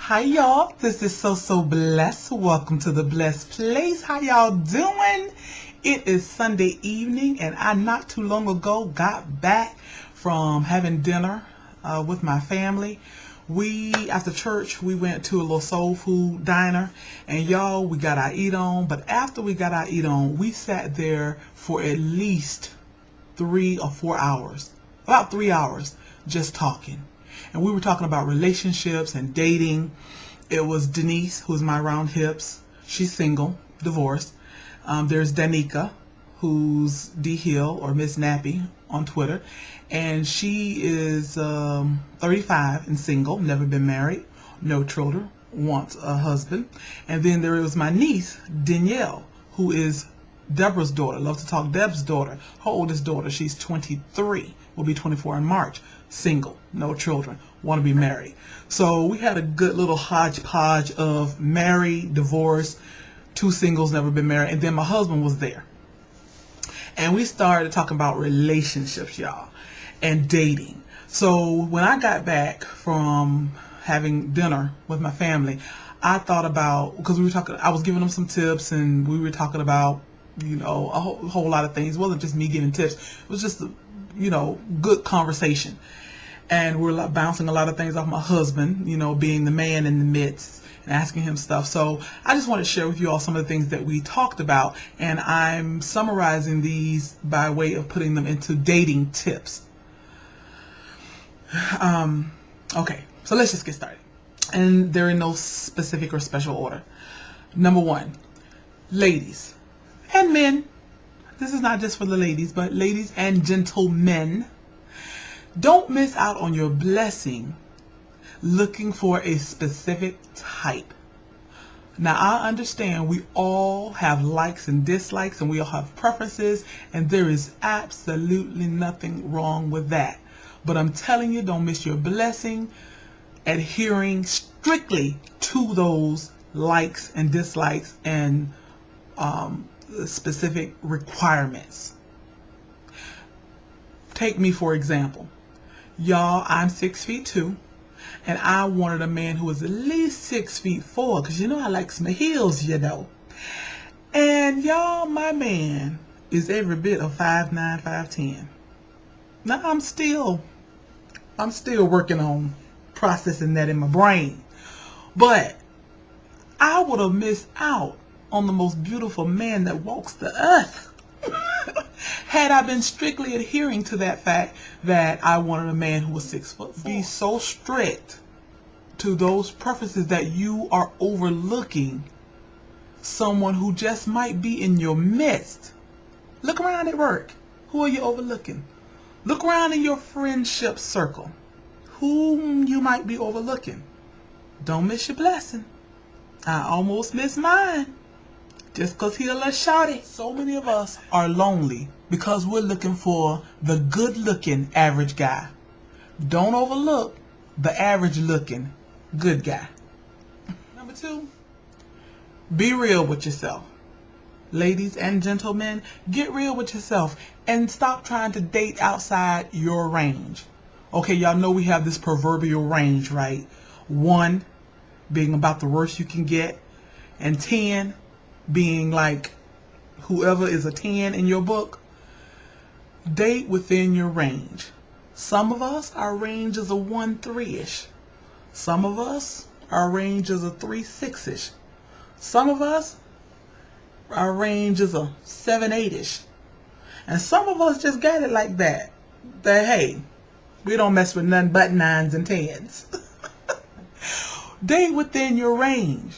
Hi y'all, this is so blessed. Welcome to the blessed place. How y'all doing? It is Sunday evening and I not too long ago got back from having dinner with my family. After church, we went to a little soul food diner and y'all, we got our eat on. But after we got our eat on, we sat there for at least 3 or 4 hours, about 3 hours, just talking. And we were talking about relationships and dating. It was Denise, who's my round hips. She's single, divorced. There's Danica, who's D Hill or Miss Nappy on Twitter. And she is 35 and single, never been married, no children, wants a husband. And then there was my niece, Danielle, who is Deborah's daughter. Love to talk Deb's daughter. Her oldest daughter, she's 23, will be 24 in March. Single, no children, want to be married. So we had a good little hodgepodge of married, divorced, 2 singles, never been married, and then my husband was there. And we started talking about relationships, y'all, and dating. So when I got back from having dinner with my family, I thought about, because we were talking, I was giving them some tips, and we were talking about, a whole lot of things. It wasn't just me giving tips. It was just, good conversation. And we're bouncing a lot of things off my husband, being the man in the midst and asking him stuff. So I just want to share with you all some of the things that we talked about. And I'm summarizing these by way of putting them into dating tips. Okay, so let's just get started. And they're in no specific or special order. Number 1, ladies and men. This is not just for the ladies, but ladies and gentlemen. Don't miss out on your blessing looking for a specific type. Now, I understand we all have likes and dislikes, and we all have preferences, and there is absolutely nothing wrong with that. But I'm telling you, don't miss your blessing adhering strictly to those likes and dislikes and specific requirements. Take me for example. Y'all, I'm 6'2", and I wanted a man who was at least 6'4", because I like some heels, And y'all, my man is every bit of 5'9", 5'10". Now I'm still working on processing that in my brain, but I would have missed out on the most beautiful man that walks the earth had I been strictly adhering to that fact that I wanted a man who was 6'4". Be so strict to those preferences that you are overlooking someone who just might be in your midst. Look around at work. Who are you overlooking? Look around in your friendship circle. Whom you might be overlooking. Don't miss your blessing. I almost missed mine. Just because he's a little shawty. So many of us are lonely because we're looking for the good-looking average guy. Don't overlook the average-looking good guy. Number 2, be real with yourself. Ladies and gentlemen, get real with yourself and stop trying to date outside your range. Okay, y'all know we have this proverbial range, right? 1 being about the worst you can get, and 10 being like whoever is a 10 in your book. Date within your range. Some of us, our range is a 1-3-ish. Some of us, our range is a 3-6-ish. Some of us, our range is a 7-8-ish. And some of us just got it like that. That, hey, we don't mess with nothing but 9s and 10s. Date within your range.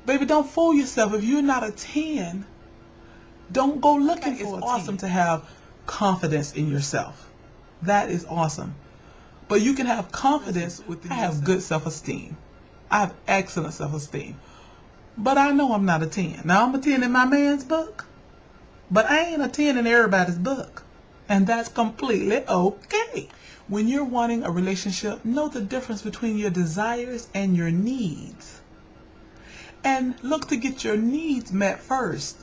Baby, don't fool yourself. If you're not a 10, don't go looking for a 10. It's awesome to have confidence in yourself. That is awesome. But you can have confidence with yourself. I have good self-esteem. I have excellent self-esteem. But I know I'm not a 10. Now, I'm a 10 in my man's book. But I ain't a 10 in everybody's book. And that's completely okay. When you're wanting a relationship, know the difference between your desires and your needs. And look to get your needs met first.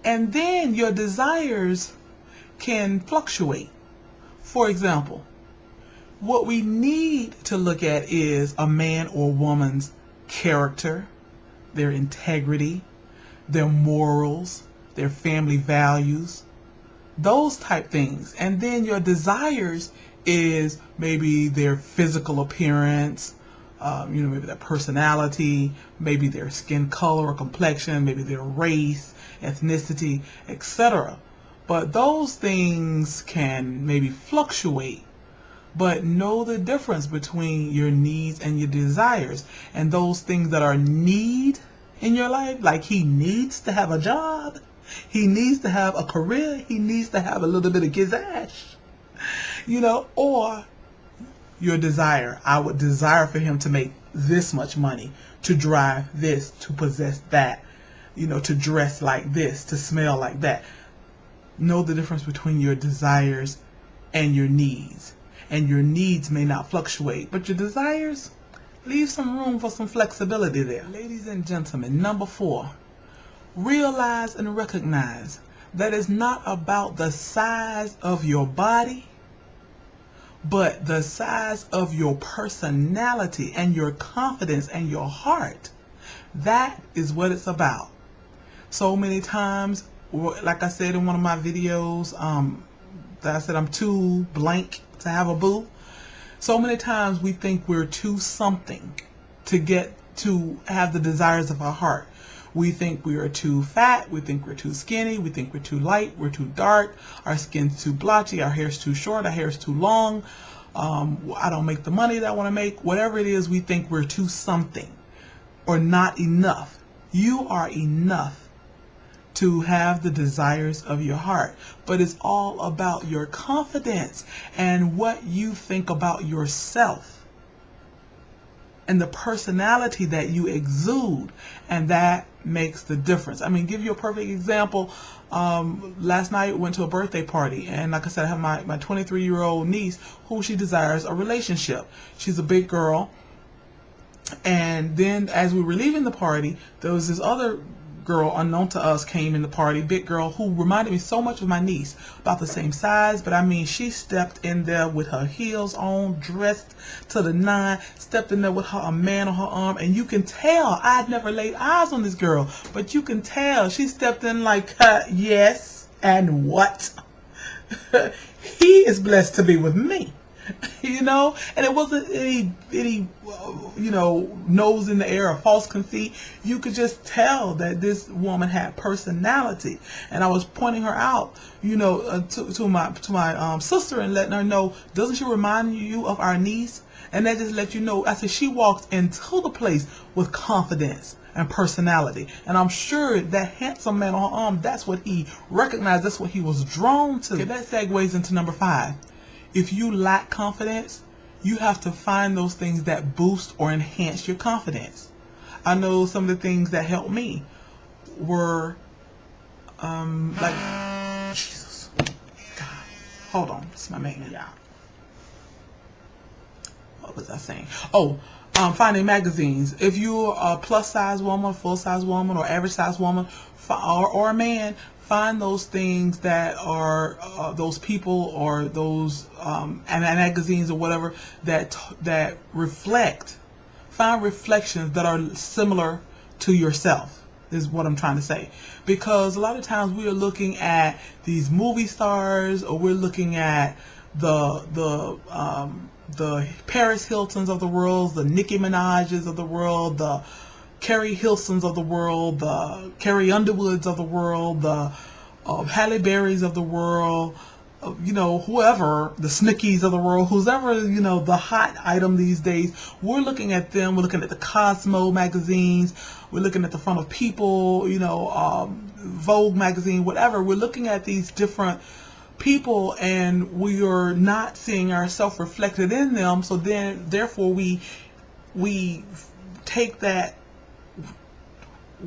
And then your desires can fluctuate. For example, What we need to look at is a man or woman's character, their integrity, their morals, their family values, those type things. And then your desires is maybe their physical appearance, maybe their personality, maybe their skin color or complexion, maybe their race, ethnicity, etc. But those things can maybe fluctuate. But know the difference between your needs and your desires. And those things that are need in your life, like he needs to have a job, he needs to have a career, he needs to have a little bit of gizash, or your desire. I would desire for him to make this much money, to drive this, to possess that, to dress like this, to smell like that. Know the difference between your desires and your needs. And your needs may not fluctuate, but your desires, leave some room for some flexibility there. Ladies and gentlemen, number 4, realize and recognize that it's not about the size of your body, but the size of your personality and your confidence and your heart. That is what it's about. So many times, like I said in one of my videos, that I said I'm too blank to have a boo. So many times we think we're too something to get to have the desires of our heart. We think we are too fat, we think we're too skinny, we think we're too light, we're too dark, our skin's too blotchy, our hair's too short, our hair's too long, I don't make the money that I want to make. Whatever it is, we think we're too something or not enough. You are enough to have the desires of your heart, but it's all about your confidence and what you think about yourself and the personality that you exude, and that makes the difference. I mean, give you a perfect example. Last night went to a birthday party, and like I said, I have my 23-year-old niece who she desires a relationship. She's a big girl, and then as we were leaving the party, there was this other girl unknown to us came in the party, big girl, who reminded me so much of my niece, about the same size, but I mean, she stepped in there with her heels on, dressed to the nine, stepped in there with a man on her arm, and you can tell, I'd never laid eyes on this girl, but you can tell she stepped in like, yes, and what? He is blessed to be with me. And it wasn't any nose in the air or false conceit. You could just tell that this woman had personality, and I was pointing her out, to my sister and letting her know, doesn't she remind you of our niece? And that just let you know. I said she walked into the place with confidence and personality, and I'm sure that handsome man on her arm, that's what he recognized, that's what he was drawn to. Okay, that segues into number 5. If you lack confidence, you have to find those things that boost or enhance your confidence. I know some of the things that helped me were like, Jesus, God, hold on, it's my man. Yeah. What was I saying? Oh, finding magazines. If you're a plus size woman, full size woman, or average size woman, or a man, find those things that are those people or those and magazines or whatever that reflect. Find reflections that are similar to yourself, is what I'm trying to say. Because a lot of times we are looking at these movie stars, or we're looking at the Paris Hiltons of the world, the Nicki Minaj's of the world, the Carrie Hilsons of the world, the Carrie Underwoods of the world, the Halle Berrys of the world, whoever, the Snickies of the world, who's ever, the hot item these days. We're looking at them. We're looking at the Cosmo magazines. We're looking at the front of People, Vogue magazine, whatever. We're looking at these different people, and we are not seeing ourselves reflected in them. So then, therefore, we take that.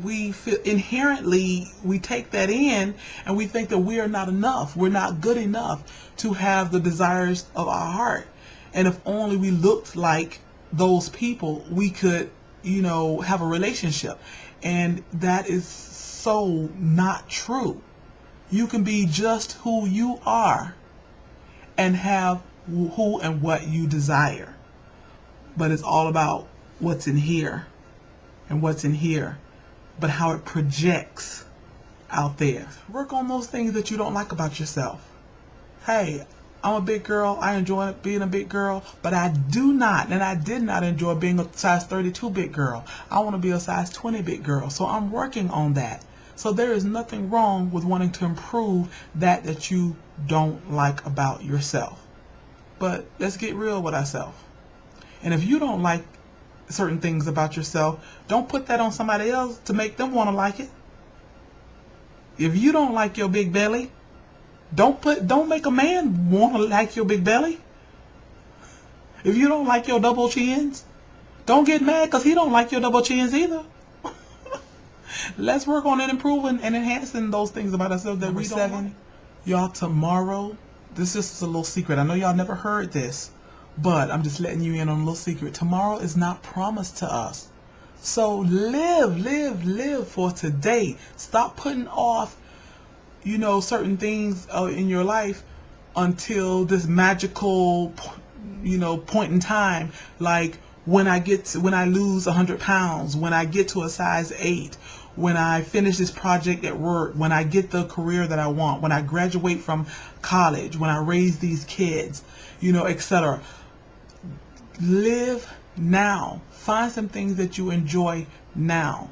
We feel inherently, we take that in, and we think that we are not enough. We're not good enough to have the desires of our heart. And if only we looked like those people, we could, have a relationship. And that is so not true. You can be just who you are and have who and what you desire. But it's all about what's in here and what's in here, but how it projects out there. Work on those things that you don't like about yourself. Hey, I'm a big girl. I enjoy being a big girl, but I do not, and I did not enjoy being a size 32 big girl. I want to be a size 20 big girl, so I'm working on that. So there is nothing wrong with wanting to improve that you don't like about yourself. But let's get real with ourselves. And if you don't like certain things about yourself, don't put that on somebody else to make them want to like it. If you don't like your big belly, don't make a man want to like your big belly. If you don't like your double chins, don't get mad because he don't like your double chins either. Let's work on it, improving and enhancing those things about ourselves that we don't like. Y'all, tomorrow, this is just a little secret. I know y'all never heard this, but I'm just letting you in on a little secret. Tomorrow is not promised to us. So live for today. Stop putting off, certain things in your life until this magical, point in time. Like when I lose 100 pounds, when I get to a size 8, when I finish this project at work, when I get the career that I want, when I graduate from college, when I raise these kids, etc. Live now. Find some things that you enjoy now.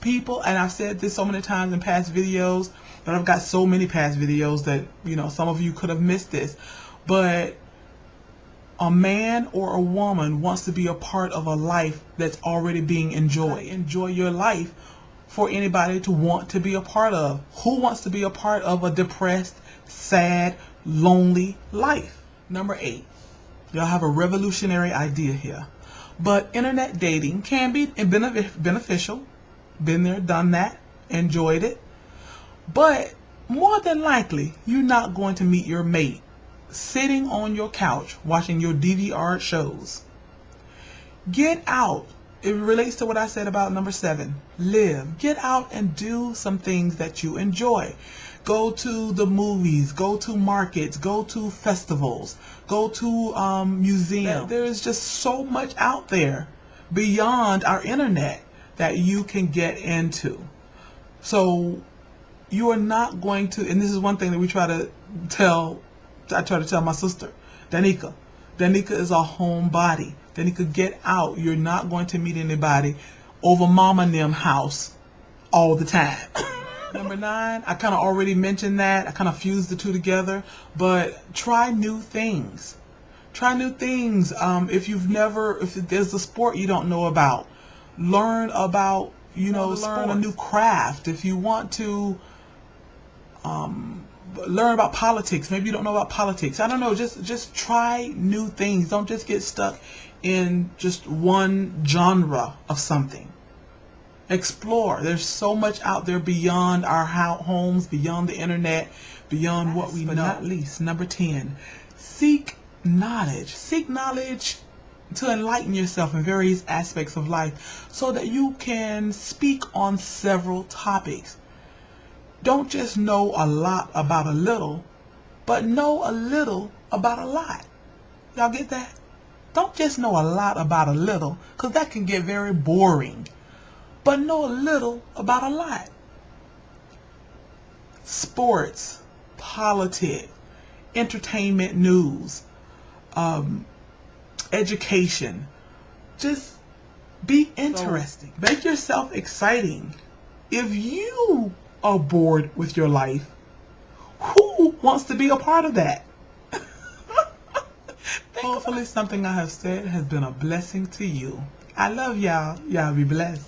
People, and I've said this so many times in past videos, but I've got so many past videos that, some of you could have missed this. But a man or a woman wants to be a part of a life that's already being enjoyed. Enjoy your life for anybody to want to be a part of. Who wants to be a part of a depressed, sad, lonely life? Number 8. Y'all have a revolutionary idea here. But internet dating can be beneficial. Been there, done that, enjoyed it. But more than likely, you're not going to meet your mate sitting on your couch watching your DVR shows. Get out. It relates to what I said about number 7. Live. Get out and do some things that you enjoy. Go to the movies, go to markets, go to festivals, go to museums. There is just so much out there beyond our internet that you can get into. So you are not going to, and this is one thing that I try to tell my sister, Danica. Danica is a homebody. Danica, get out. You're not going to meet anybody over mama and them house all the time. Number 9, I kind of already mentioned that. I kind of fused the two together. But try new things. Try new things. If there's a sport you don't know about, learn about, learn a new craft. If you want to learn about politics, maybe you don't know about politics. I don't know. Just try new things. Don't just get stuck in just one genre of something. Explore. There's so much out there beyond our homes, beyond the internet, beyond what we know. But not least, number 10, seek knowledge. Seek knowledge to enlighten yourself in various aspects of life so that you can speak on several topics. Don't just know a lot about a little, but know a little about a lot. Y'all get that? Don't just know a lot about a little, because that can get very boring. But know a little about a lot. Sports, politics, entertainment news, education. Just be interesting. So, make yourself exciting. If you are bored with your life, who wants to be a part of that? Hopefully something I have said has been a blessing to you. I love y'all. Y'all be blessed.